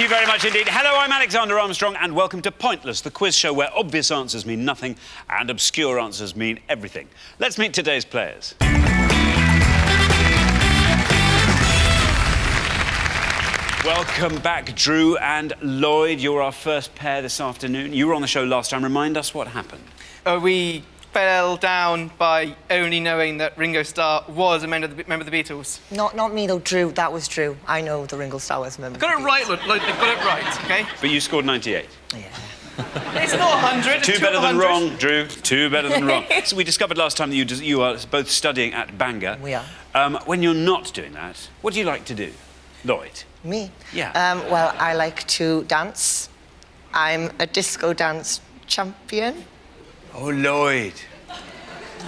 very much indeed. Hello, I'm Alexander Armstrong, and welcome to Pointless, the quiz show where obvious answers mean nothing and obscure answers mean everything. Let's meet today's players. Welcome back, Drew and Lloyd. You're our first pair this afternoon. You were on the show last time. Remind us what happened. We fell down by only knowing that Ringo Starr was a member of the Beatles. Not me, though, Drew. That was Drew. I know the Ringo Starr was a member. Got it right, Lloyd. Got it right, OK? But you scored 98. Yeah. It's not 100. Two better than wrong, Drew. Two better than wrong. So we discovered last time that you are both studying at Bangor. We are. When you're not doing that, what do you like to do? Lloyd? Me? Yeah. Well, I like to dance. I'm a disco dance champion. Oh, Lloyd.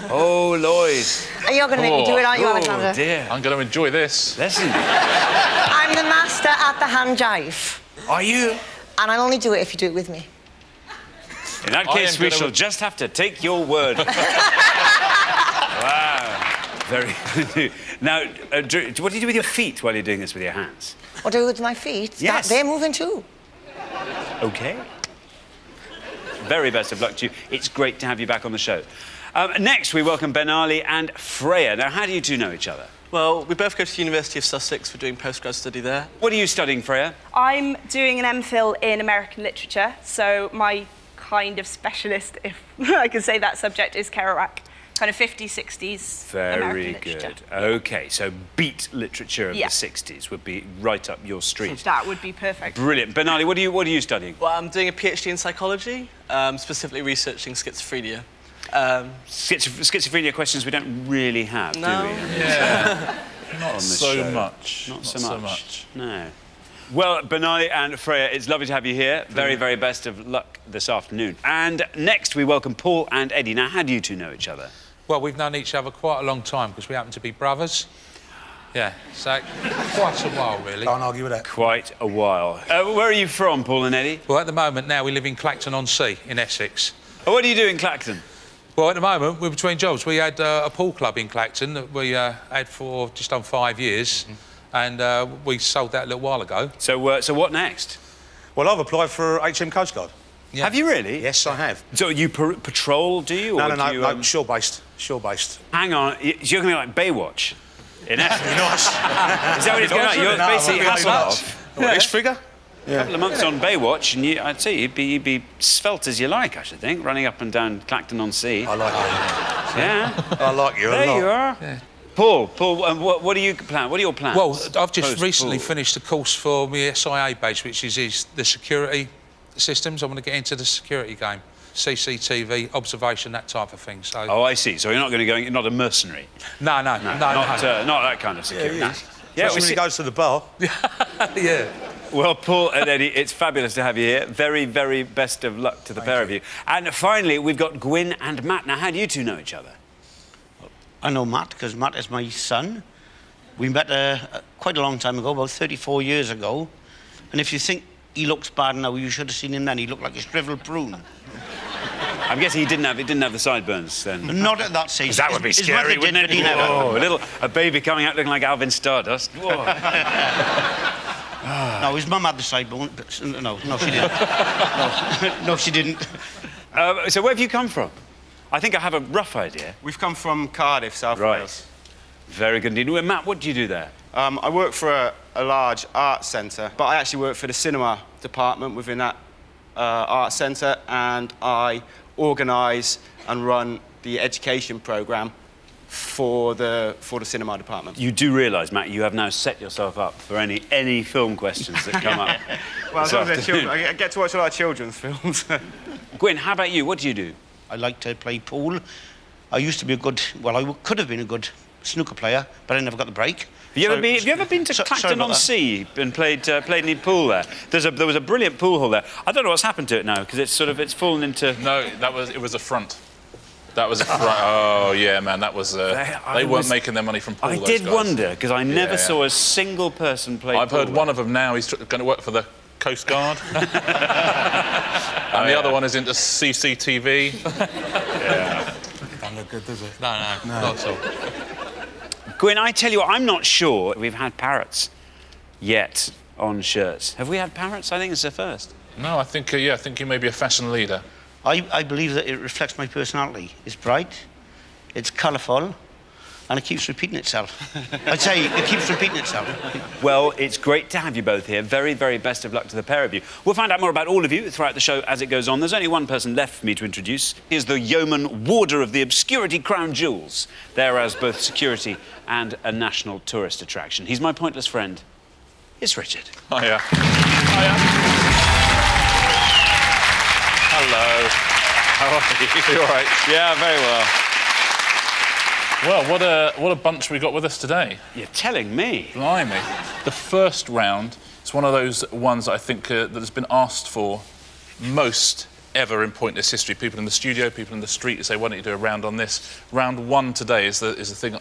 Oh, Lloyd. You're going to make me do it, aren't you, Alexander? Oh, dear. I'm going to enjoy this. Listen. I'm the master at the hand jive. Are you? And I'll only do it if you do it with me. In that case, we shall just have to take your word. Wow. Very good. Now, Drew, what do you do with your feet while you're doing this with your hands? What do I do with my feet? Yes. They're moving too. OK. Very best of luck to you. It's great to have you back on the show. Next, we welcome Banijay and Freya. Now, how do you two know each other? Well, we both go to the University of Sussex. We're doing postgrad study there. What are you studying, Freya? I'm doing an MPhil in American literature, so my kind of specialist, if I can say that subject, is Kerouac. Kind of 50s, 60s Very American good. literature. OK, so beat literature of the 60s would be right up your street. That would be perfect. Brilliant. Banijay, what are you studying? Well, I'm doing a PhD in psychology, specifically researching schizophrenia. Schizophrenia questions we don't really have, No. do we? Yeah. Not so much. Not so much. No. Well, Banijay and Freya, it's lovely to have you here. Very, very best of luck this afternoon. And next, we welcome Paul and Eddie. Now, how do you two know each other? Well, we've known each other quite a long time because we happen to be brothers. Yeah, so quite a while, really. Can't argue with that. Quite a while. Where are you from, Paul and Eddie? Well, at the moment now we live in Clacton-on-Sea in Essex. Oh, what do you do in Clacton? Well, at the moment we're between jobs. We had a pool club in Clacton that we had for just on 5 years, and we sold that a little while ago. So what next? Well, I've applied for HM Coast Guard. Yeah. Have you really? Yes, I have. So you patrol, do you? No, or no, do you, no, shore-based. Shore-based. Hang on, you're going to be like Baywatch in Essex. Nice. Is that what it's going to be? You're basically Hasselhoff. What, this figure? A couple of months on Baywatch, and I'd say you'd be svelte as you like, I should think, running up and down Clacton-on-Sea. I like you. Yeah. I like you a lot. There you are. Yeah. Paul, what do you plan? What are your plans? Well, I've just recently finished a course for my SIA base, which is the security systems. I want to get into the security game. CCTV, observation, that type of thing. So. Oh, I see. So you're not going to go... You're not a mercenary? No. Not that kind of security. Yeah, especially when he goes to the bar. Yeah. Well, Paul and Eddie, it's fabulous to have you here. Very, very best of luck to the pair of you. And finally, we've got Gwyn and Matt. Now, how do you two know each other? I know Matt because Matt is my son. We met quite a long time ago, about 34 years ago. And if you think he looks bad now, you should have seen him then. He looked like a shriveled prune. I'm guessing he didn't have the sideburns then. Not at that stage. That would be scary, wouldn't it? Oh, a baby coming out looking like Alvin Stardust. No, his mum had the sideburns. No, she didn't. No, she didn't. So where have you come from? I think I have a rough idea. We've come from Cardiff, South Wales. Very good indeed. Well, Matt, what do you do there? I work for a large art centre, but I actually work for the cinema department within that art centre, and I organise and run the education programme for the cinema department. You do realise, Matt, you have now set yourself up for any film questions that come up. Well, as long as they're children, I get to watch a lot of children's films. Gwyn, how about you? What do you do? I like to play pool. I used to be I could have been a good snooker player, but I never got the break. Have you ever been to Clacton-on-Sea and played any pool there? There was a brilliant pool hall there. I don't know what's happened to it now because it's fallen into. No, it was a front. That was a front. Oh yeah, man, that was. They weren't making their money from pool. I did wonder because I never saw a single person play. I've heard one of them now. He's going to work for the Coast Guard, and the other one is into CCTV. Yeah. Don't look good, does it? No, not at all. Gwyn, I tell you what, I'm not sure we've had parrots yet on shirts. Have we had parrots? I think it's the first. No, I think, I think you may be a fashion leader. I believe that it reflects my personality. It's bright, it's colourful, and it keeps repeating itself. I'd say it keeps repeating itself. Well, it's great to have you both here. Very, very best of luck to the pair of you. We'll find out more about all of you throughout the show as it goes on. There's only one person left for me to introduce. Here's the yeoman warder of the Obscurity Crown Jewels. There as both security and a national tourist attraction. He's my pointless friend. It's Richard. Hiya. Hiya. Hello. How are you? You all right? Yeah, very well. Well, what a bunch we got with us today. You're telling me. Blimey. The first round is one of those ones that I think that has been asked for most ever in Pointless history. People in the studio, people in the street say, why don't you do a round on this? Round one today is the thing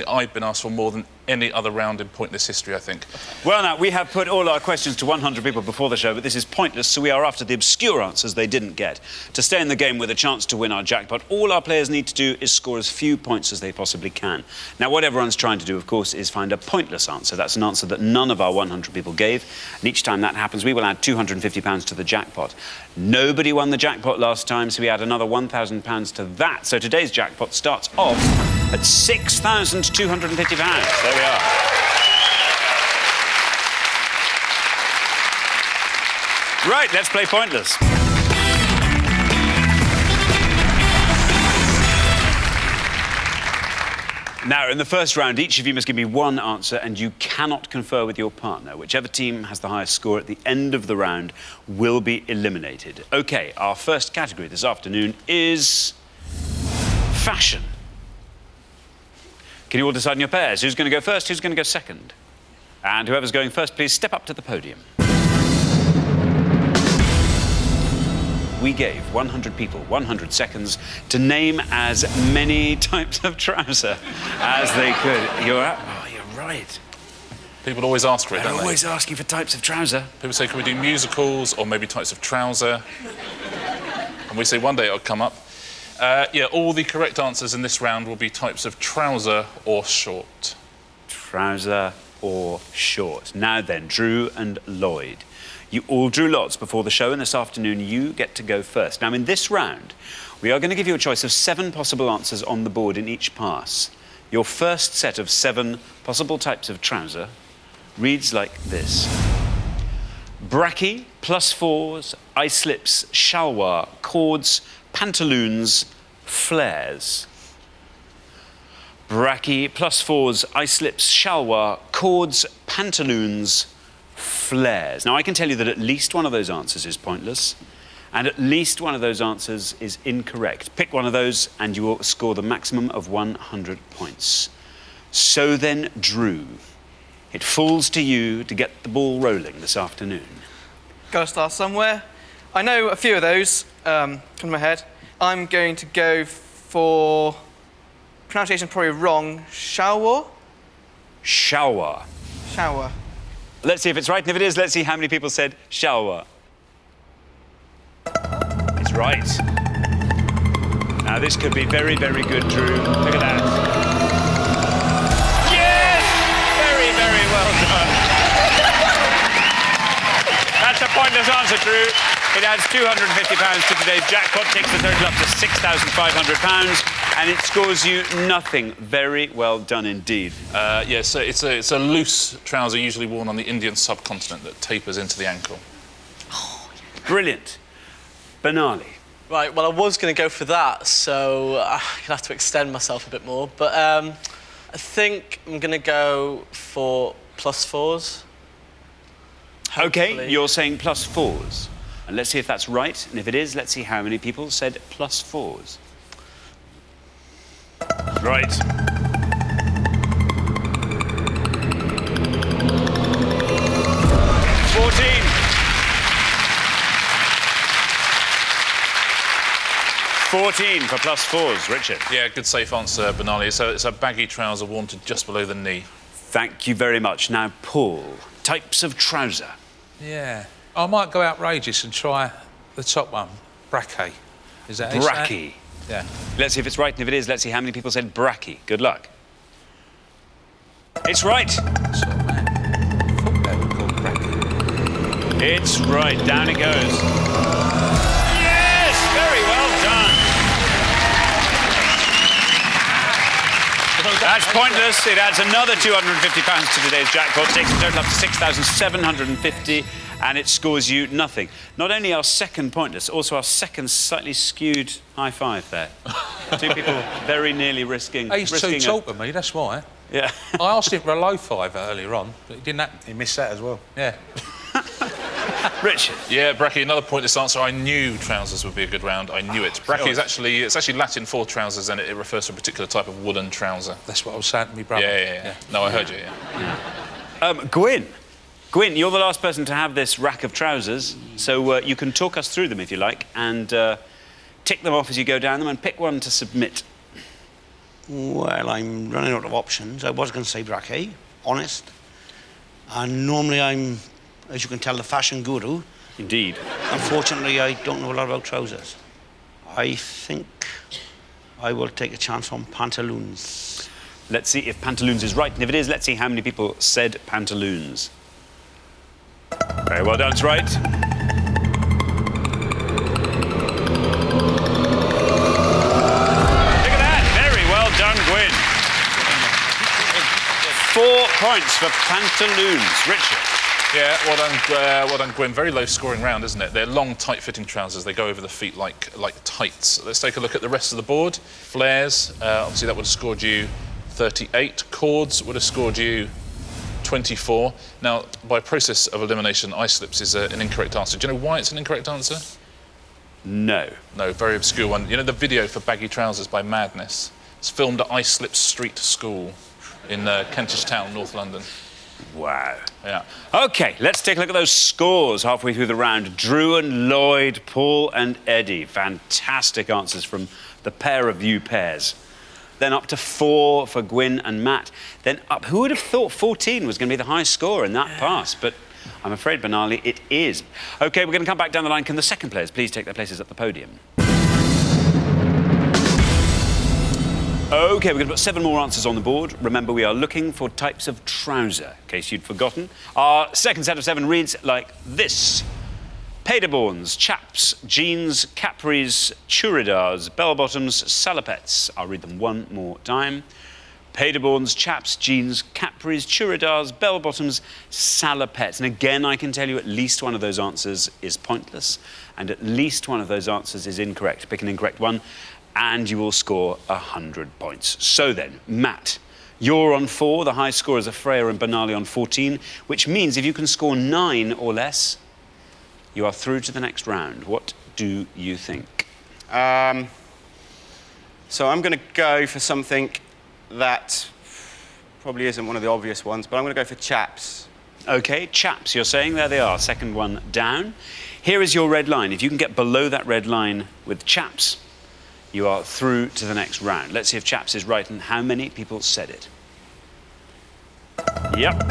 I've been asked for more than any other round in Pointless history, I think. Well, now, we have put all our questions to 100 people before the show, but this is pointless, so we are after the obscure answers they didn't get. To stay in the game with a chance to win our jackpot, all our players need to do is score as few points as they possibly can. Now, what everyone's trying to do, of course, is find a pointless answer. That's an answer that none of our 100 people gave, and each time that happens, we will add £250 to the jackpot. Nobody won the jackpot last time, so we add another £1,000 to that. So today's jackpot starts off at £6,250. There we are. Right, let's play Pointless. Now, in the first round, each of you must give me one answer and you cannot confer with your partner. Whichever team has the highest score at the end of the round will be eliminated. OK, our first category this afternoon is fashion. Can you all decide in your pairs? Who's going to go first? Who's going to go second? And whoever's going first, please step up to the podium. We gave 100 people 100 seconds to name as many types of trouser as they could. You're right. People always ask for it, They're don't always asking for types of trouser. People say, can we do musicals or maybe types of trouser? And we say one day it'll come up. Yeah, all the correct answers in this round will be types of trouser or short. Trouser or short. Now then, Drew and Lloyd. You all drew lots before the show, and this afternoon you get to go first. Now, in this round, we are going to give you a choice of 7 possible answers on the board in each pass. Your first set of 7 possible types of trouser reads like this. Bracky, +4s, eye slips, shalwar, cords, pantaloons, flares. Bracky, +4s, eye slips, shalwar, cords, pantaloons, flares. Now, I can tell you that at least one of those answers is pointless, and at least one of those answers is incorrect. Pick one of those, and you will score the maximum of 100 points. So then, Drew, it falls to you to get the ball rolling this afternoon. Gotta start somewhere. I know a few of those come to my head. I'm going to go for, pronunciation probably wrong, shower? Shower. Shower. Let's see if it's right, and if it is, let's see how many people said shower. It's right. Now, this could be very, very good, Drew. Look at that. Yes! Very, very well done. That's a pointless answer, Drew. It adds £250 to today's jackpot, takes the total up to £6,500, and it scores you nothing. Very well done indeed. Yeah, so it's a loose trouser usually worn on the Indian subcontinent that tapers into the ankle. Brilliant. Banali. Right, well, I was going to go for that, so I'm going to have to extend myself a bit more. But I think I'm going to go for +4s. OK, Hopefully. you're saying +4s. And let's see if that's right. And if it is, let's see how many people said +4s. Right. $14 for +4s, Richard. Yeah, good safe answer, Banali. It's a baggy trouser worn to just below the knee. Thank you very much. Now, Paul, types of trouser. Yeah. I might go outrageous and try the top one, bracky. Is that Bracky. Yeah. Let's see if it's right, and if it is, let's see how many people said bracky. Good luck. It's right. So, man, I thought they were called bracky. It's right. Down it goes. Yes! Very well done. That's pointless. It adds another £250 to today's jackpot, takes the total up to 6,750, and it scores you nothing. Not only our second pointless, also our second slightly skewed high five there. Two people very nearly risking... He's too tall to me, that's why. Yeah. I asked him for a low five earlier on, but he didn't happen. He missed that as well. Yeah. Richard. Yeah, Bracky, another pointless answer. I knew trousers would be a good round. I knew it. Bracky is actually, it's actually Latin for trousers, and it refers to a particular type of woolen trouser. That's what I was saying to me brother. Yeah. No, I heard you, Gwyn. Gwyn, you're the last person to have this rack of trousers, so you can talk us through them if you like, and tick them off as you go down them, and pick one to submit. Well, I'm running out of options. I was going to say bracky, honest. And normally I'm, as you can tell, the fashion guru. Indeed. Unfortunately, I don't know a lot about trousers. I think I will take a chance on pantaloons. Let's see if pantaloons is right, and if it is, let's see how many people said pantaloons. Very well done, it's right. Done, Gwyn. 4 points for pantaloons. Richard. Yeah, well done, Gwyn. Very low scoring round, isn't it? They're long, tight-fitting trousers. They go over the feet like tights. Let's take a look at the rest of the board. Flares, obviously that would have scored you 38. Cords would have scored you 24. Now, by process of elimination, ice slips is an incorrect answer. Do you know why it's an incorrect answer? No. No, very obscure one. You know the video for Baggy Trousers by Madness? It's filmed at Ice Slip Street School in Kentish Town, North London. Wow. Yeah. OK, let's take a look at those scores halfway through the round. Drew and Lloyd, Paul and Eddie. Fantastic answers from the pair of you pairs. Then up to 4 for Gwyn and Matt. Then up, who would have thought 14 was going to be the highest score in that pass? But I'm afraid, Banali, it is. OK, we're going to come back down the line. Can the second players please take their places at the podium? OK, we're going to put 7 more answers on the board. Remember, we are looking for types of trouser, in case you'd forgotten. Our second set of 7 reads like this. Paderborns, chaps, jeans, capris, churidars, bell-bottoms, salopettes. I'll read them one more time. Paderborns, chaps, jeans, capris, churidars, bell-bottoms, salopettes. And again, I can tell you at least one of those answers is pointless, and at least one of those answers is incorrect. Pick an incorrect one, and you will score 100 points. So then, Matt, you're on 4. The high scorers are Freya and Banali on 14, which means if you can score 9 or less, you are through to the next round. What do you think? So I'm going to go for something that probably isn't one of the obvious ones, but I'm going to go for chaps. OK, chaps, you're saying. There they are, second one down. Here is your red line. If you can get below that red line with chaps, you are through to the next round. Let's see if chaps is right and how many people said it. Yep.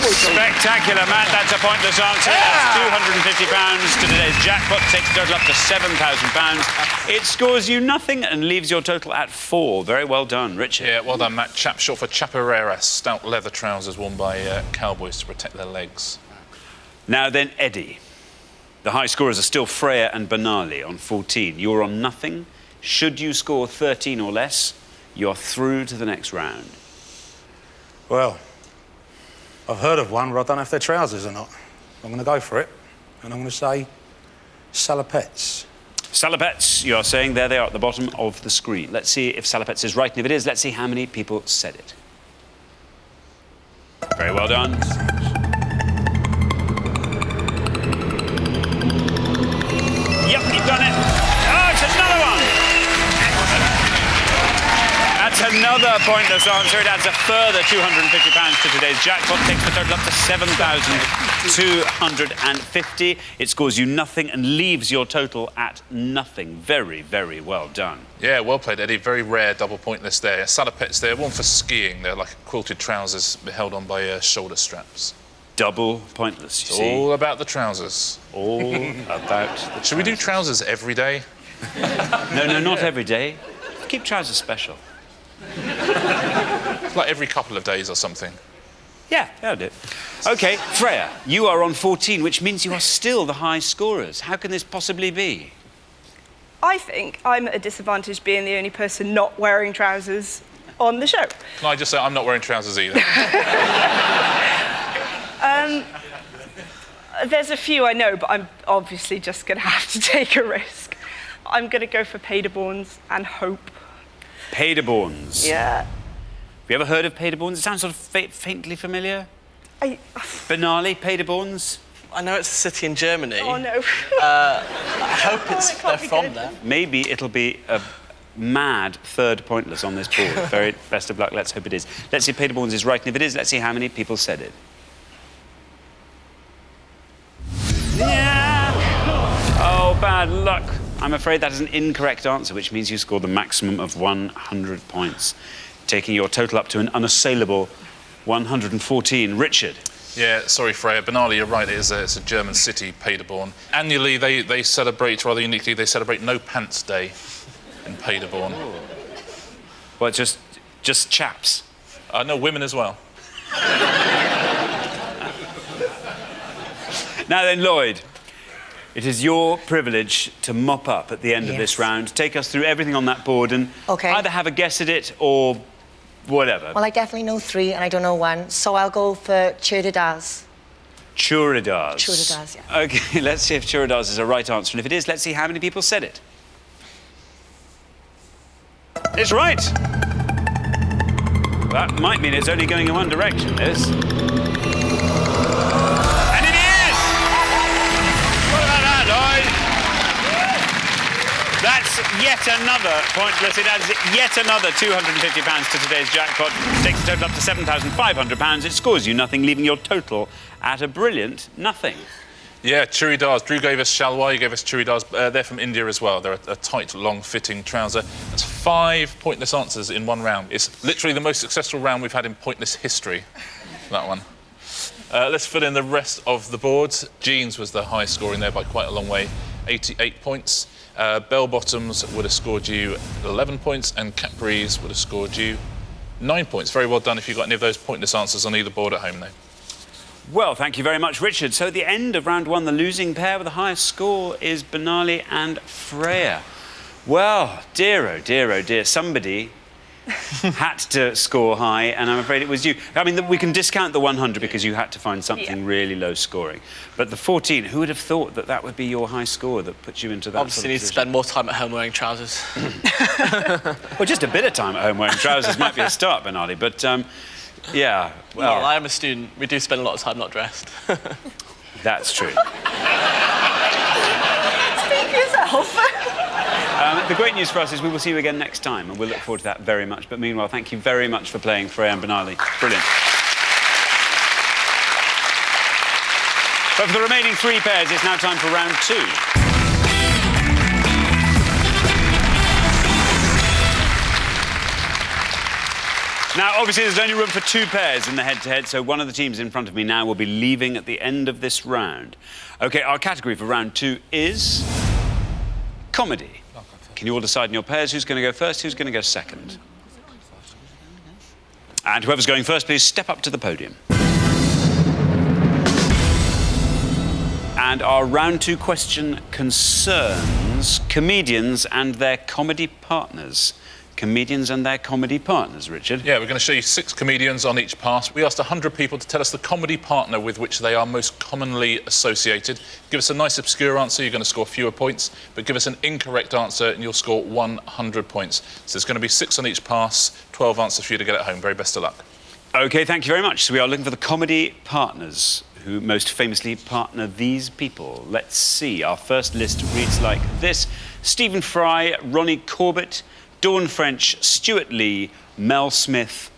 Spectacular, Matt. That's a pointless answer. That's £250 to today's jackpot. Takes the total up to £7,000. It scores you nothing and leaves your total at 4. Very well done, Richard. Yeah, well done, Matt. Chap short for chaparreras, stout leather trousers worn by cowboys to protect their legs. Now then, Eddie. The high scorers are still Freya and Banali on 14. You're on nothing. Should you score 13 or less, you're through to the next round. Well, I've heard of one, but I don't know if they're trousers or not. I'm going to go for it, and I'm going to say salopettes. Salopettes, you are saying. There they are at the bottom of the screen. Let's see if salopettes is right, and if it is, let's see how many people said it. Very well done. Yep, you've done it. Oh, it's another one. That's another pointless answer. It adds a further £250 to today's jackpot. Takes the total up to £7,250. It scores you nothing and leaves your total at nothing. Very, very well done. Yeah, well played, Eddie. Very rare double pointless there. Salopettes, they're one for skiing. They're like quilted trousers held on by shoulder straps. Double pointless, you It's see. all about the trousers. All about the Should we do trousers every day? No, not every day. Keep trousers special. Like every couple of days or something. Yeah, that'll do. OK, Freya, you are on 14, which means you are still the high scorers. How can this possibly be? I think I'm at a disadvantage being the only person not wearing trousers on the show. Can I just say I'm not wearing trousers either? There's a few I know, but I'm obviously just going to have to take a risk. I'm going to go for Paderborns and hope. Paderborns. Yeah. Have you ever heard of Paderborns? It sounds sort of faintly familiar. Banali, Paderborns? I know it's a city in Germany. Oh, no. I hope they're from there. Maybe it'll be a mad third pointless on this board. Very best of luck. Let's hope it is. Let's see if Paderborns is right. And if it is, let's see how many people said it. Yeah. Oh, bad luck. I'm afraid that is an incorrect answer, which means you scored the maximum of 100 points, taking your total up to an unassailable 114. Richard. Yeah, sorry, Freya. Banali, you're right. It's a German city, Paderborn. Annually, they celebrate, rather uniquely, they celebrate No Pants Day in Paderborn. Well, just chaps. No, women as well. Now then, Lloyd, it is your privilege to mop up at the end of this round. Take us through everything on that board and either have a guess at it or whatever. Well, I definitely know 3 and I don't know 1, so I'll go for Churidas. Churidas. Churidas, yeah. OK, let's see if Churidas is a right answer. And if it is, let's see how many people said it. It's right. That might mean it's only going in one direction, this. And it is! What about that, Lloyd? That's yet another pointless. It adds yet another £250 to today's jackpot. It takes the total up to £7,500. It scores you nothing, leaving your total at a brilliant nothing. Yeah, Churidas. Drew gave us Shalwar, you gave us Churidas. They're from India as well. They're a tight, long-fitting trouser. That's 5 pointless answers in one round. It's literally the most successful round we've had in pointless history, that one. Let's fill in the rest of the board. Jeans was the highest scoring there by quite a long way, 88 points. Bell-bottoms would have scored you 11 points, and capris would have scored you 9 points. Very well done if you got any of those pointless answers on either board at home, though. Well, thank you very much, Richard. So at the end of round 1, the losing pair with the highest score is Banali and Freya. Well, dear, oh dear, oh dear, somebody had to score high, and I'm afraid it was you. I mean, we can discount the 100 because you had to find something really low scoring. But the 14, who would have thought that that would be your high score that puts you into that Obviously sort of need to spend more time at home wearing trousers. Well, just a bit of time at home wearing trousers might be a start, Banali, but... yeah, well... I am a student. We do spend a lot of time not dressed. That's true. Speak for yourself. The great news for us is we will see you again next time, and we'll look forward to that very much. But meanwhile, thank you very much for playing, Freya and Banali. Brilliant. But for the remaining 3 pairs, it's now time for round 2. Now, obviously, there's only room for 2 pairs in the head-to-head, so one of the teams in front of me now will be leaving at the end of this round. OK, our category for round 2 is comedy. Can you all decide in your pairs who's going to go first, who's going to go second? And whoever's going first, please step up to the podium. And our round 2 question concerns comedians and their comedy partners. Comedians and their comedy partners, Richard. Yeah, we're going to show you 6 comedians on each pass. We asked 100 people to tell us the comedy partner with which they are most commonly associated. Give us a nice obscure answer, you're going to score fewer points, but give us an incorrect answer and you'll score 100 points. So there's going to be 6 on each pass, 12 answers for you to get at home. Very best of luck. OK, thank you very much. So we are looking for the comedy partners who most famously partner these people. Let's see. Our first list reads like this. Stephen Fry, Ronnie Corbett, Dawn French, Stuart Lee, Mel Smith,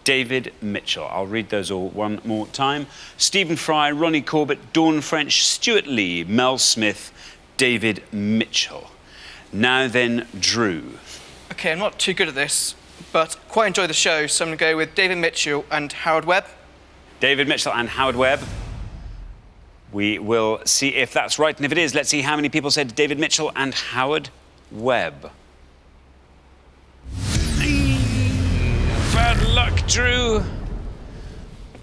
David Mitchell. I'll read those all one more time. Stephen Fry, Ronnie Corbett, Dawn French, Stuart Lee, Mel Smith, David Mitchell. Now then, Drew. OK, I'm not too good at this, but quite enjoy the show, so I'm going to go with David Mitchell and Howard Webb. David Mitchell and Howard Webb. We will see if that's right, and if it is, let's see how many people said David Mitchell and Howard Webb. Bad luck, Drew.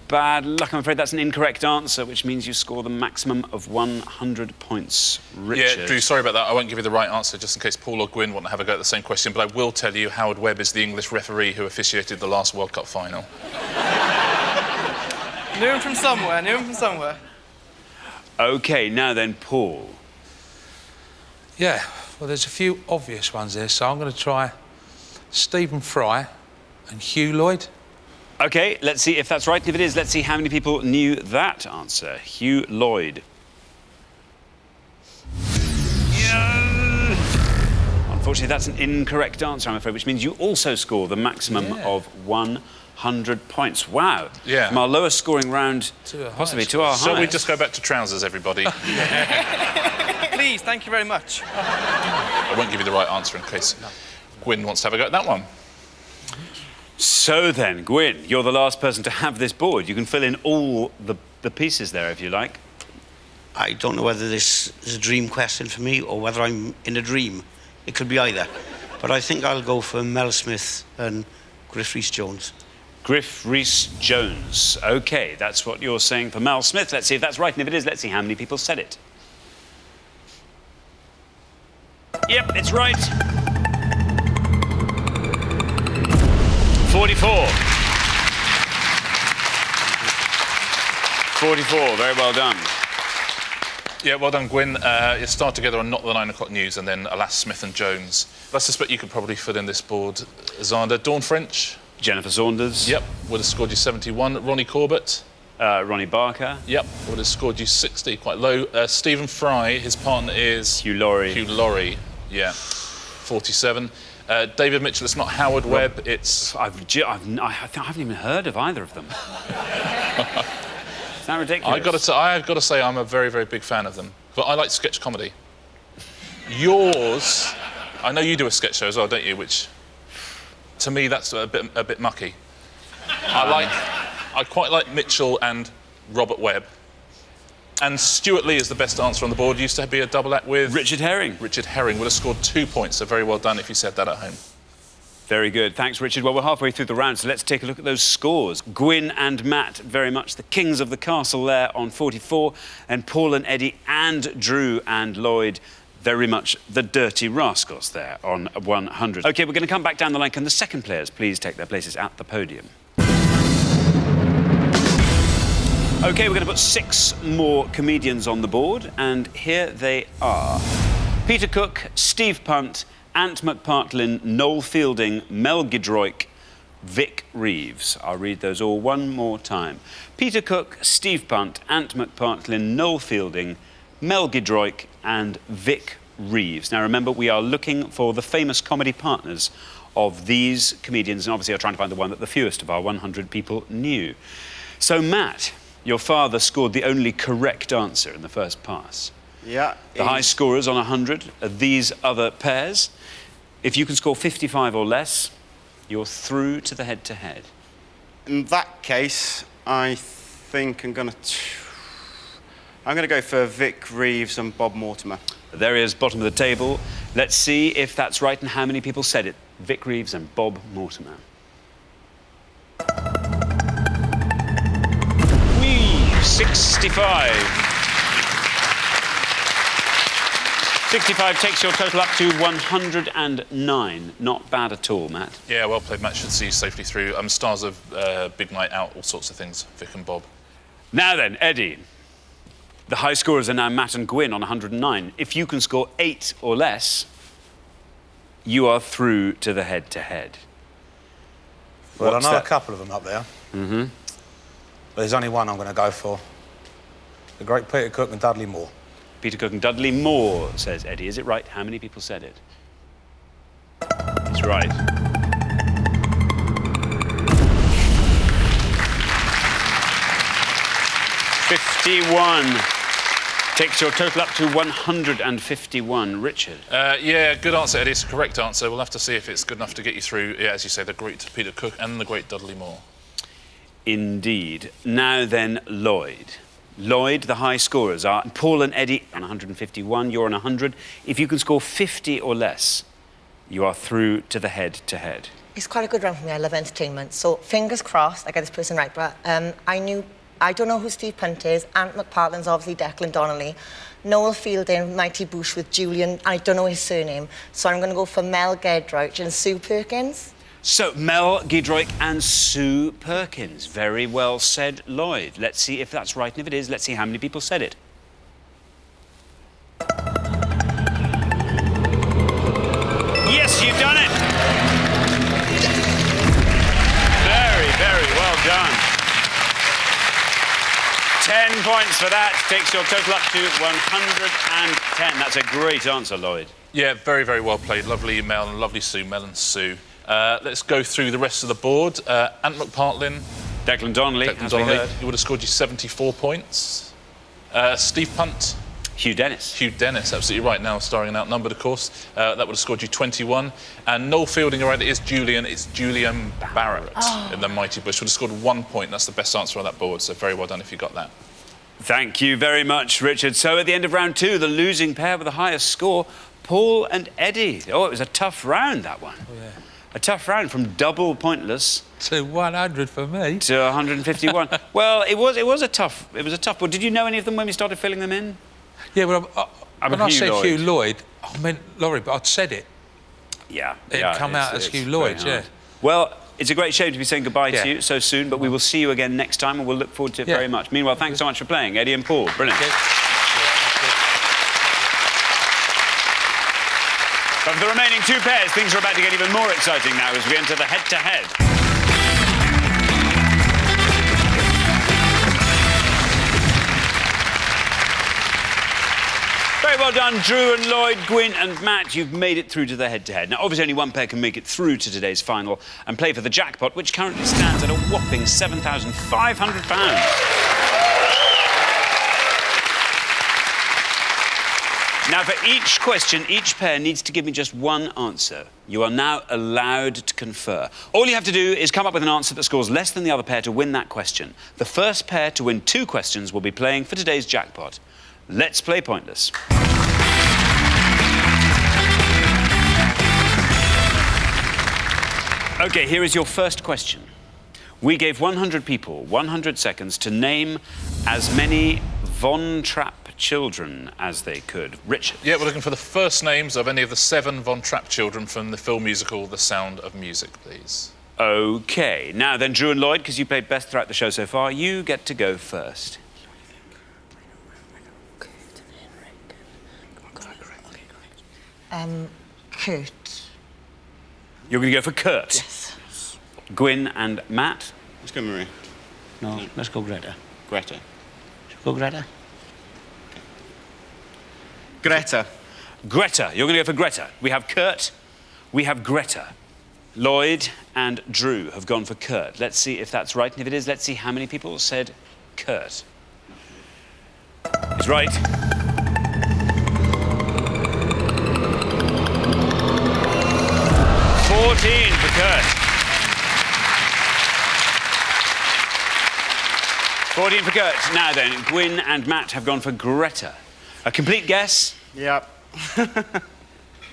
Bad luck. I'm afraid that's an incorrect answer, which means you score the maximum of 100 points. Richard. Yeah, Drew, sorry about that. I won't give you the right answer just in case Paul or Gwyn want to have a go at the same question, but I will tell you Howard Webb is the English referee who officiated the last World Cup final. Knew him from somewhere. OK, now then, Paul. Yeah, well, there's a few obvious ones there, so I'm going to try Stephen Fry and Hugh Lloyd. OK, let's see if that's right. If it is, let's see how many people knew that answer. Hugh Lloyd. Yeah. Unfortunately, that's an incorrect answer, I'm afraid, which means you also score the maximum of 100 points. Wow. Yeah. From our lowest scoring round, possibly to our highest. Shall we just go back to trousers, everybody? Please, thank you very much. I won't give you the right answer in case Gwyn wants to have a go at that one. So then, Gwyn, you're the last person to have this board. You can fill in all the pieces there, if you like. I don't know whether this is a dream question for me or whether I'm in a dream. It could be either. But I think I'll go for Mel Smith and Griff Rhys-Jones. Griff Rhys-Jones. OK, that's what you're saying for Mel Smith. Let's see if that's right, and if it is, let's see how many people said it. Yep, it's right. 44. 44, very well done. Yeah, well done, Gwyn. You start together on Not the 9 O'Clock News and then Alas, Smith and Jones. I suspect you could probably fill in this board, Xander. Dawn French. Jennifer Saunders. Yep, would have scored you 71. Ronnie Corbett. Ronnie Barker. Yep, would have scored you 60, quite low. Stephen Fry, his partner is... Hugh Laurie. Hugh Laurie, yeah, 47. David Mitchell, it's not Howard Webb, it's... I haven't even heard of either of them. Is that ridiculous? I've got to say I'm a very, very big fan of them. But I like sketch comedy. Yours, I know you do a sketch show as well, don't you? Which, to me, that's a bit mucky. I quite like Mitchell and Robert Webb. And Stuart Lee is the best answer on the board. Used to be a double act with... Richard Herring. Richard Herring would have scored 2 points, so very well done if you said that at home. Very good. Thanks, Richard. Well, we're halfway through the round, so let's take a look at those scores. Gwyn and Matt, very much the kings of the castle there on 44, and Paul and Eddie and Drew and Lloyd, very much the dirty rascals there on 100. OK, we're going to come back down the line. Can the second players please take their places at the podium? OK, we're going to put 6 more comedians on the board, and here they are. Peter Cook, Steve Punt, Ant McPartlin, Noel Fielding, Mel Gidroic, Vic Reeves. I'll read those all one more time. Peter Cook, Steve Punt, Ant McPartlin, Noel Fielding, Mel Gidroic and Vic Reeves. Now remember, we are looking for the famous comedy partners of these comedians, and obviously are trying to find the one that the fewest of our 100 people knew. So Matt, your father scored the only correct answer in the first pass. Yeah. The high scorers on 100 are these other pairs. If you can score 55 or less, you're through to the head-to-head. In that case, I think I'm going to go for Vic Reeves and Bob Mortimer. There he is, bottom of the table. Let's see if that's right and how many people said it. Vic Reeves and Bob Mortimer. 65. 65 takes your total up to 109. Not bad at all, Matt. Yeah, well played, Matt. Should see you safely through. Stars of Big Night Out, all sorts of things, Vic and Bob. Now then, Eddie. The high scorers are now Matt and Gwyn on 109. If you can score 8 or less, you are through to the head-to-head. Well, I know a couple of them up there. Mm-hmm. But there's only one I'm going to go for. The great Peter Cook and Dudley Moore. Peter Cook and Dudley Moore, says Eddie. Is it right? How many people said it? It's right. $51 takes your total up to 151. Richard? Yeah, good answer, Eddie. It's a correct answer. We'll have to see if it's good enough to get you through, yeah, as you say, the great Peter Cook and the great Dudley Moore. Indeed. Now then, Lloyd. Lloyd, the high scorers are Paul and Eddie on 151, you're on 100. If you can score 50 or less, you are through to the head-to-head. It's quite a good round for me. I love entertainment. So fingers crossed I get this person right. But I don't know who Steve Punt is. Ant McPartlin's obviously Declan Donnelly. Noel Fielding, Mighty Boosh with Julian. I don't know his surname. So I'm going to go for Mel Gedroich and Sue Perkins. So, Mel Giedroyc and Sue Perkins. Very well said, Lloyd. Let's see if that's right, and if it is, let's see how many people said it. Yes, you've done it! Very, very well done. 10 points for that. Takes your total up to 110. That's a great answer, Lloyd. Yeah, very, very well played. Lovely Mel and lovely Sue, Mel and Sue. Let's go through the rest of the board. Ant McPartlin. Declan Donnelly, as we heard. He would have scored you 74 points. Steve Punt. Hugh Dennis. Hugh Dennis, absolutely right, now starring and outnumbered, of course. That would have scored you 21. And Noel Fielding, right, it is Julian. It's Julian Barrett in the Mighty Bush. Would have scored 1 point. That's the best answer on that board, so very well done if you got that. Thank you very much, Richard. So at the end of round 2, the losing pair with the highest score, Paul and Eddie. Oh, it was a tough round, that one. Oh, yeah. A tough round from double pointless to 100 for me. To 151. Well, it was a tough one. Did you know any of them when we started filling them in? Yeah, well, when I said Hugh Lloyd, I meant Laurie, but I'd said it. Yeah. It'd come out as Hugh Lloyd, yeah. Well, it's a great shame to be saying goodbye to you so soon, but we will see you again next time and we'll look forward to it very much. Meanwhile, thanks so much for playing, Eddie and Paul. Brilliant. But for the remaining 2 pairs, things are about to get even more exciting now as we enter the head-to-head. Very well done, Drew and Lloyd, Gwyn and Matt. You've made it through to the head-to-head. Now, obviously, only one pair can make it through to today's final and play for the jackpot, which currently stands at a whopping £7,500. Now, for each question, each pair needs to give me just one answer. You are now allowed to confer. All you have to do is come up with an answer that scores less than the other pair to win that question. The first pair to win 2 questions will be playing for today's jackpot. Let's play Pointless. OK, here is your first question. We gave 100 people 100 seconds to name as many Von Trapp children as they could. Richard. Yeah, we're looking for the first names of any of the 7 Von Trapp children from the film musical The Sound of Music, please. OK. Now then, Drew and Lloyd, because you played best throughout the show so far, you get to go first. Kurt. You're going to go for Kurt? Yes. Gwyn and Matt? Let's go Marie. No, let's go Greta. Greta. Should we go Greta? Greta. Greta. You're going to go for Greta. We have Kurt. We have Greta. Lloyd and Drew have gone for Kurt. Let's see if that's right. And if it is, let's see how many people said Kurt. He's right. $14 for Kurt. 14 for Kurt. Now then, Gwyn and Matt have gone for Greta. A complete guess? Yep.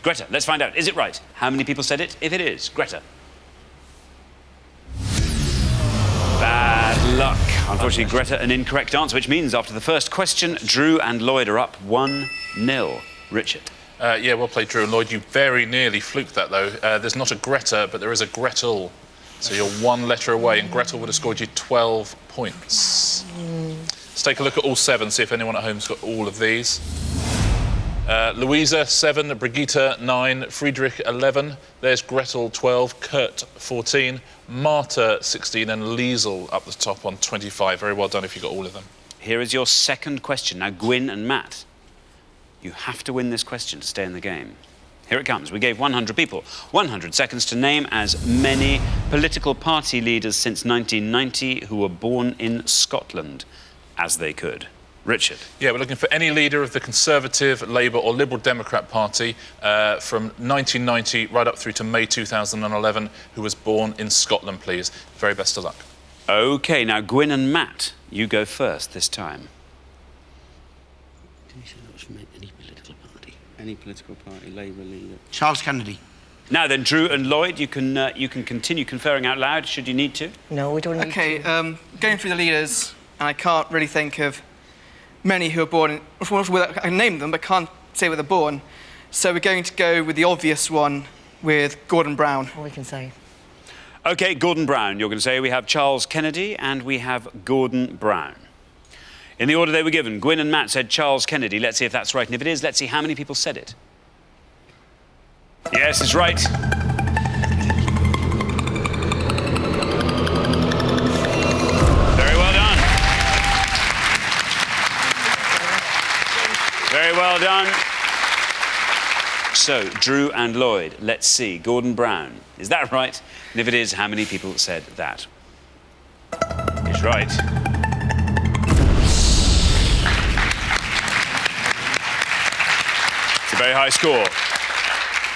Greta, let's find out. Is it right? How many people said it? If it is, Greta. Bad luck. Unfortunately, Greta, an incorrect answer, which means after the first question, Drew and Lloyd are up 1-0. Richard. Yeah, well played, Drew and Lloyd. You very nearly fluked that, though. There's not a Greta, but there is a Gretel. So you're 1 letter away, and Gretel would have scored you 12 points. Let's take a look at all 7, see if anyone at home's got all of these. Louisa, 7, Brigitte, 9, Friedrich, 11. There's Gretel, 12, Kurt, 14, Marta, 16, and Liesel up the top on 25. Very well done if you got all of them. Here is your second question. Now, Gwyn and Matt, you have to win this question to stay in the game. Here it comes. We gave 100 people 100 seconds to name as many political party leaders since 1990 who were born in Scotland as they could. Richard. Yeah, we're looking for any leader of the Conservative, Labour or Liberal Democrat Party from 1990 right up through to May 2011 who was born in Scotland, please. Very best of luck. OK, now Gwyn and Matt, you go first this time. Any political party. Any political party, Labour leader. Charles Kennedy. Now then, Drew and Lloyd, you can continue conferring out loud should you need to. No, we don't need Okay, to. going through the leaders, and I can't really think of many who are born in... I can name them, but can't say where they're born. So we're going to go with the obvious one, with Gordon Brown. All we can say. OK, Gordon Brown. You're going to say we have Charles Kennedy and we have Gordon Brown. In the order they were given, Gwyn and Matt said Charles Kennedy. Let's see if that's right. And if it is, let's see how many people said it. Yes, it's right. Very well done. Very well done. So, Drew and Lloyd, let's see. Gordon Brown. Is that right? And if it is, how many people said that? It's right. It's a very high score.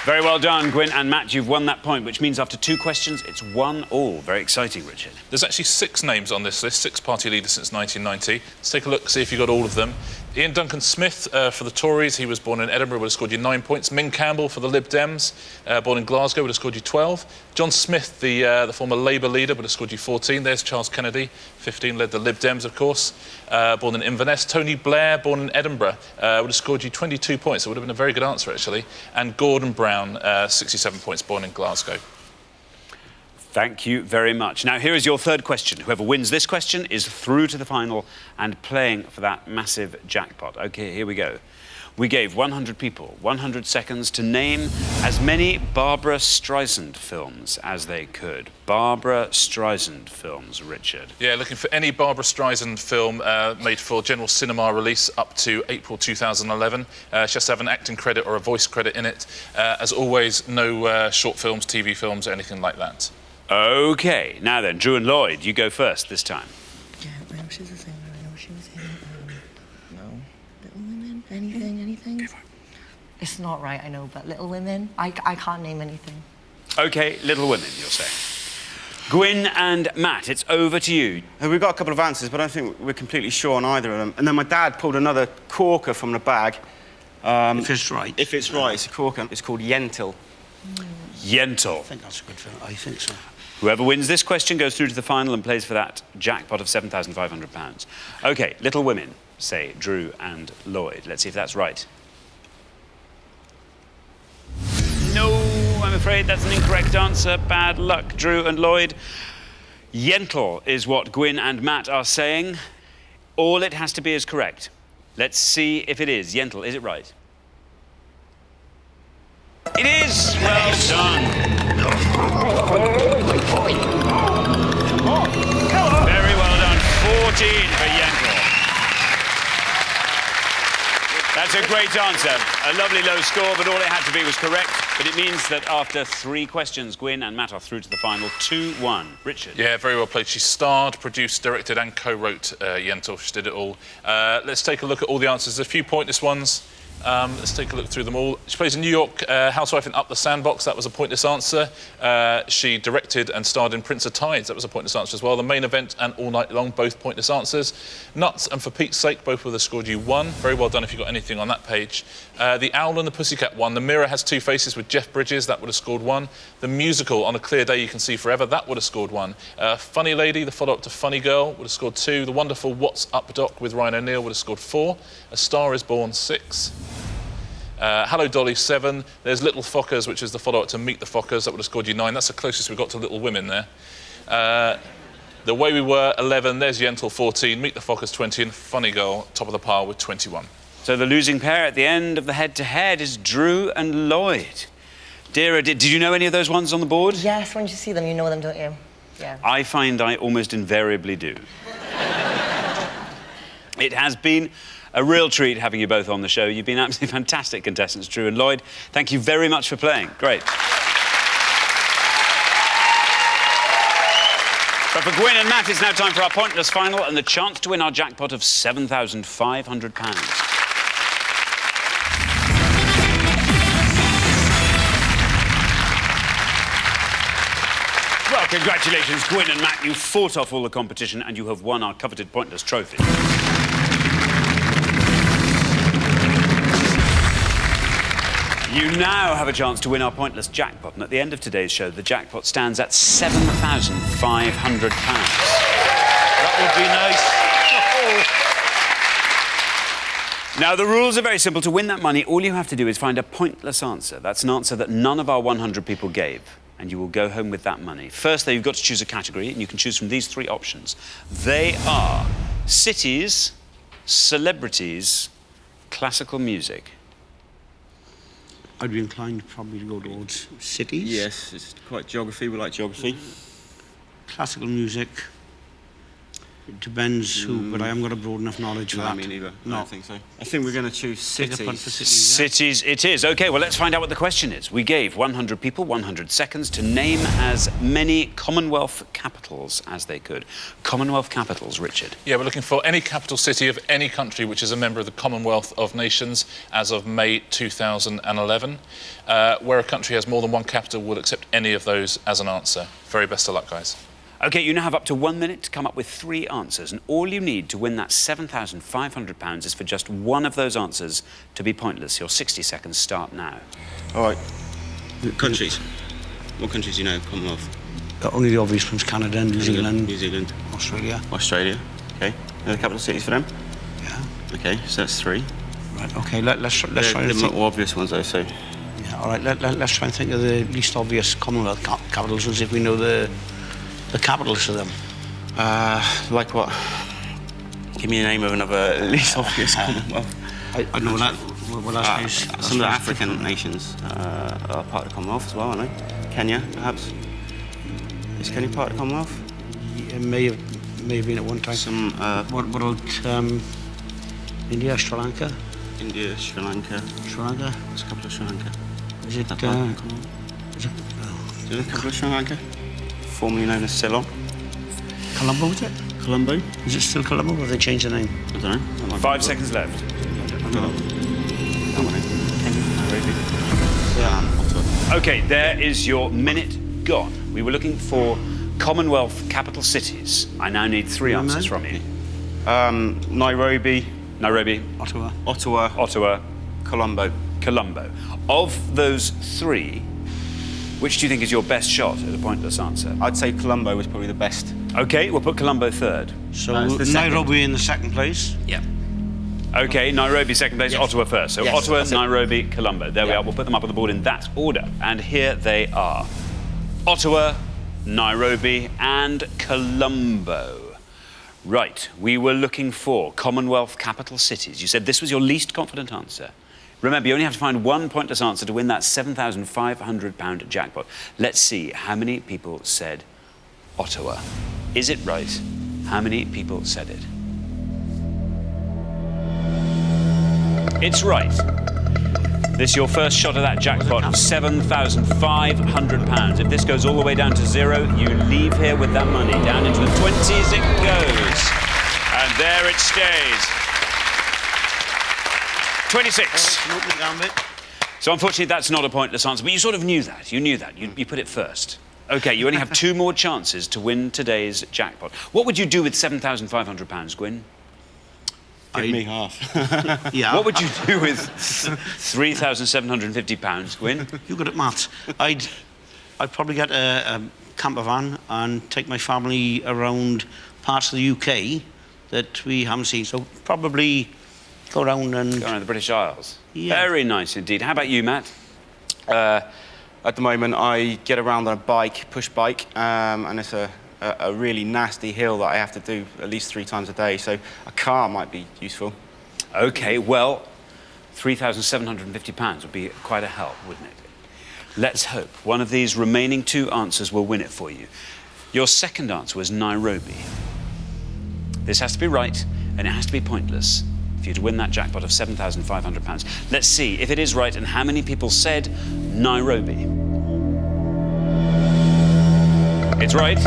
Very well done, Gwyn and Matt. You've won that point, which means after 2 questions, it's 1-1. Very exciting, Richard. There's actually 6 names on this list, 6 party leaders since 1990. Let's take a look, see if you got all of them. Ian Duncan Smith for the Tories, he was born in Edinburgh, would have scored you 9 points. Ming Campbell for the Lib Dems, born in Glasgow, would have scored you 12. John Smith, the former Labour leader, would have scored you 14. There's Charles Kennedy, 15, led the Lib Dems, of course, born in Inverness. Tony Blair, born in Edinburgh, would have scored you 22 points. It would have been a very good answer, actually. And Gordon Brown, 67 points, born in Glasgow. Thank you very much. Now, here is your third question. Whoever wins this question is through to the final and playing for that massive jackpot. OK, here we go. We gave 100 people 100 seconds to name as many Barbra Streisand films as they could. Barbra Streisand films, Richard. Yeah, looking for any Barbra Streisand film made for general cinema release up to April 2011. She has to have an acting credit or a voice credit in it. As always, no short films, TV films, or anything like that. OK, now then, Drew and Lloyd, you go first this time. Yeah, I know she's a singer. I know she was in... no. Little Women? Anything? It's not right, I know, but Little Women? I can't name anything. OK, Little Women, you'll say. Gwyn and Matt, it's over to you. We've got a couple of answers, but I don't think we're completely sure on either of them. And then my dad pulled another corker from the bag. If it's right. If it's right, it's a corker. It's called Yentl. Yentl. I think that's a good film. I think so. Whoever wins this question goes through to the final and plays for that jackpot of £7,500. OK, Little Women, say Drew and Lloyd. Let's see if that's right. No, I'm afraid that's an incorrect answer. Bad luck, Drew and Lloyd. Yentl is what Gwyn and Matt are saying. All it has to be is correct. Let's see if it is. Yentl, is it right? It is! Well done. Very well done. 14 for Yentl. That's a great answer. A lovely low score, but all it had to be was correct. But it means that after 3 questions, Gwyn and Matt are through to the final 2-1. Richard. Yeah, very well played. She starred, produced, directed and co-wrote Yentl. She did it all. Let's take a look at all the answers. There's a few pointless ones. Let's take a look through them all. She plays a New York housewife in Up the Sandbox. That was a pointless answer. She directed and starred in Prince of Tides. That was a pointless answer as well. The Main Event and All Night Long, both pointless answers. Nuts and For Pete's Sake, both would have scored you 1. Very well done if you got anything on that page. The Owl and the Pussycat one. The Mirror Has Two Faces with Jeff Bridges. That would have scored 1. The musical On a Clear Day You Can See Forever. That would have scored 1. Funny Lady, the follow-up to Funny Girl, would have scored 2. The Wonderful What's Up Doc with Ryan O'Neill would have scored 4. A Star Is Born, 6. Hello Dolly, 7. There's Little Fockers, which is the follow-up to Meet the Fockers. That would have scored you 9. That's the closest we got to Little Women there. The Way We Were, 11. There's Yentl, 14. Meet the Fockers, 20. And Funny Girl, top of the pile with 21. So the losing pair at the end of the head-to-head is Drew and Lloyd. Deirdre, did you know any of those ones on the board? Yes, when you see them, you know them, don't you? Yeah. I find I almost invariably do. It has been a real treat having you both on the show. You've been absolutely fantastic contestants, Drew and Lloyd. Thank you very much for playing. Great. But for Gwyn and Matt, it's now time for our pointless final and the chance to win our jackpot of £7,500. Well, congratulations, Gwyn and Matt. You fought off all the competition and you have won our coveted pointless trophy. You now have a chance to win our pointless jackpot, and at the end of today's show, the jackpot stands at £7,500. That would be nice. Now, the rules are very simple. To win that money, all you have to do is find a pointless answer. That's an answer that none of our 100 people gave, and you will go home with that money. First, though, you've got to choose a category, and you can choose from these 3 options. They are cities, celebrities, classical music. I'd be inclined probably to go towards cities. Yes, it's quite geography. We like geography. Classical music. It depends who, but I haven't got a broad enough knowledge for that. Me neither. No. I don't think so. I think we're going to choose Take a cities. punt for cities, yeah. Cities it is. OK, well, let's find out what the question is. We gave 100 people 100 seconds to name as many Commonwealth capitals as they could. Commonwealth capitals, Richard. Yeah, we're looking for any capital city of any country which is a member of the Commonwealth of Nations as of May 2011. Where a country has more than one capital, we'll accept any of those as an answer. Very best of luck, guys. OK, you now have up to 1 minute to come up with 3 answers, and all you need to win that £7,500 is for just one of those answers to be pointless. Your 60 seconds start now. All right. Countries. What countries do you know? Commonwealth. Only the obvious ones: Canada, New Zealand, Australia. Australia. Okay. Any capital cities for them? Yeah. Okay, so that's 3. Right. Okay. Let's try and They're think. more obvious ones, though. So. Yeah. All right. Let's try and think of the least obvious Commonwealth capitals, and see if we know the capitals of them. Like what? Give me a name of another least obvious Commonwealth. I know that. Well, that's some of the African nations are part of the Commonwealth as well, aren't they? Kenya, perhaps. Is Kenya part of the Commonwealth? It may have been at one time. What about India, Sri Lanka? India, Sri Lanka. Sri Lanka. There's a couple of Sri Lanka. Is it? Do you know a couple of Sri Lanka? Formerly known as Ceylon. Colombo, is it? Colombo? Is it still Colombo, or have they changed the name? I don't know. 5 seconds left. OK, there is your minute gone. We were looking for Commonwealth capital cities. I now need 3 answers from you. Nairobi. Ottawa. Colombo. Colombo. Of those 3, which do you think is your best shot at a pointless answer? I'd say Colombo was probably the best. OK, we'll put Colombo third. So the second. Nairobi in the second place. Yeah. OK, Nairobi second place, Yes. Ottawa first. So Yes, Ottawa, that's it. Nairobi, Colombo. There we Yeah. are. We'll put them up on the board in that order. And here they are. Ottawa, Nairobi and Colombo. Right, we were looking for Commonwealth capital cities. You said this was your least confident answer. Remember, you only have to find one pointless answer to win that £7,500 jackpot. Let's see how many people said Ottawa. Is it right? How many people said it? It's right. This is your first shot of that jackpot of £7,500. If this goes all the way down to 0, you leave here with that money. Down into the 20s it goes. And there it stays. 26. So unfortunately, that's not a pointless answer, but you sort of knew that. You knew that. You put it first. OK, you only have 2 more chances to win today's jackpot. What would you do with £7,500, Gwyn? Give me half. Yeah. What would you do with £3,750, Gwyn? You're good at maths. I'd probably get a camper van and take my family around parts of the UK that we haven't seen. So probably go around and... Go around the British Isles. Yeah. Very nice indeed. How about you, Matt? At the moment, I get around on a bike, push bike, and it's a really nasty hill that I have to do at least 3 times a day, so a car might be useful. OK, well, £3,750 would be quite a help, wouldn't it? Let's hope one of these remaining 2 answers will win it for you. Your second answer was Nairobi. This has to be right, and it has to be pointless for you to win that jackpot of £7,500. Let's see if it is right and how many people said Nairobi. It's right.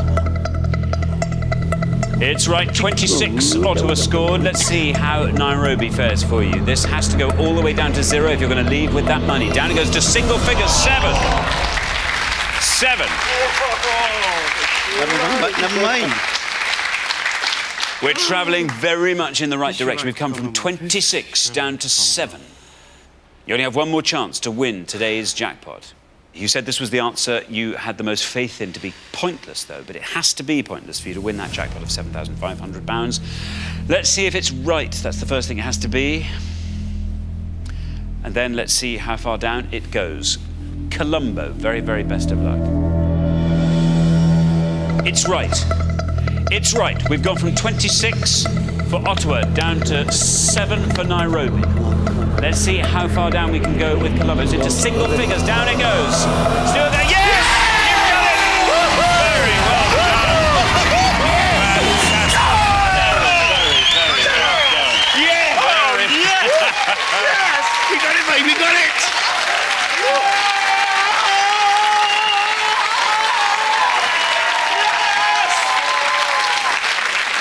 It's right, 26 Ottawa scored. Let's see how Nairobi fares for you. This has to go all the way down to 0 if you're going to leave with that money. Down it goes to single figures, 7. 7. Never mind. We're travelling very much in the right direction. We've come from 26 down to 7. You only have one more chance to win today's jackpot. You said this was the answer you had the most faith in to be pointless, though, but it has to be pointless for you to win that jackpot of £7,500. Let's see if it's right. That's the first thing it has to be. And then let's see how far down it goes. Colombo, very, very best of luck. It's right. It's right. We've gone from 26 for Ottawa down to 7 for Nairobi. Let's see how far down we can go with Colombo. It's into single figures. Down it goes. Still there. Yes! You've done it! Very well done. Fantastic. Very, very well done. Yeah! Very... Yes! Yes! We got it, mate. We got it!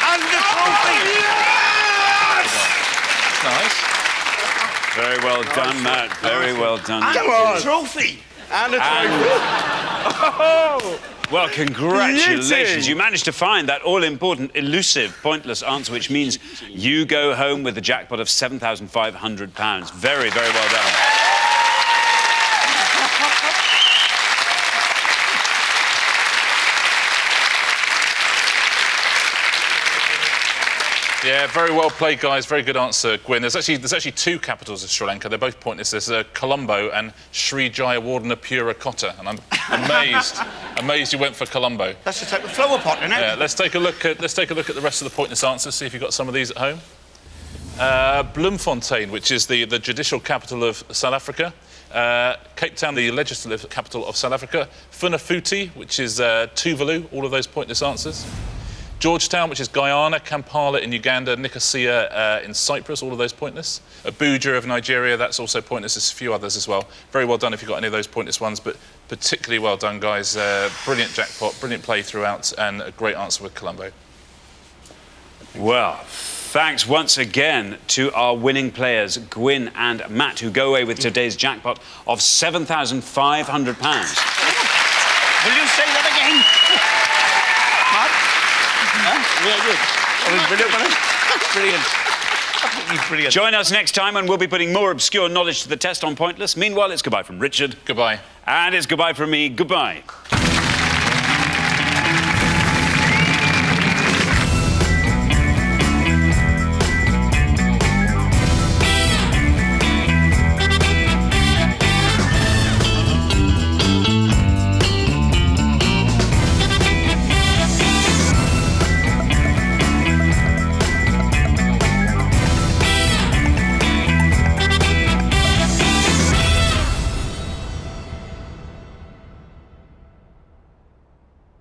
And the trophy! Yes! Nice. Very well done, Matt. Very well done. And the trophy! And a trophy. Well, congratulations. Beauty. You managed to find that all-important, elusive, pointless answer, which means you go home with a jackpot of £7,500. Very, very well done. Yeah, very well played, guys. Very good answer, Gwyn. There's actually two capitals of Sri Lanka. They're both pointless. There's Colombo and Sri Jayawardenepura Kotta, and I'm amazed you went for Colombo. That's the type of flower pot, isn't it? Yeah, let's take a look at the rest of the pointless answers. See if you've got some of these at home. Bloemfontein, which is the judicial capital of South Africa. Cape Town, the legislative capital of South Africa. Funafuti, which is Tuvalu. All of those pointless answers. Georgetown, which is Guyana, Kampala in Uganda, Nicosia in Cyprus, all of those pointless. Abuja of Nigeria, that's also pointless. There's a few others as well. Very well done if you've got any of those pointless ones, but particularly well done, guys. Brilliant jackpot, brilliant play throughout, and a great answer with Colombo. Well, thanks once again to our winning players, Gwyn and Matt, who go away with today's jackpot of £7,500. Will you say that again? Yeah, good. Brilliant. Absolutely brilliant. Join us next time and we'll be putting more obscure knowledge to the test on Pointless. Meanwhile, it's goodbye from Richard. Goodbye. And it's goodbye from me. Goodbye.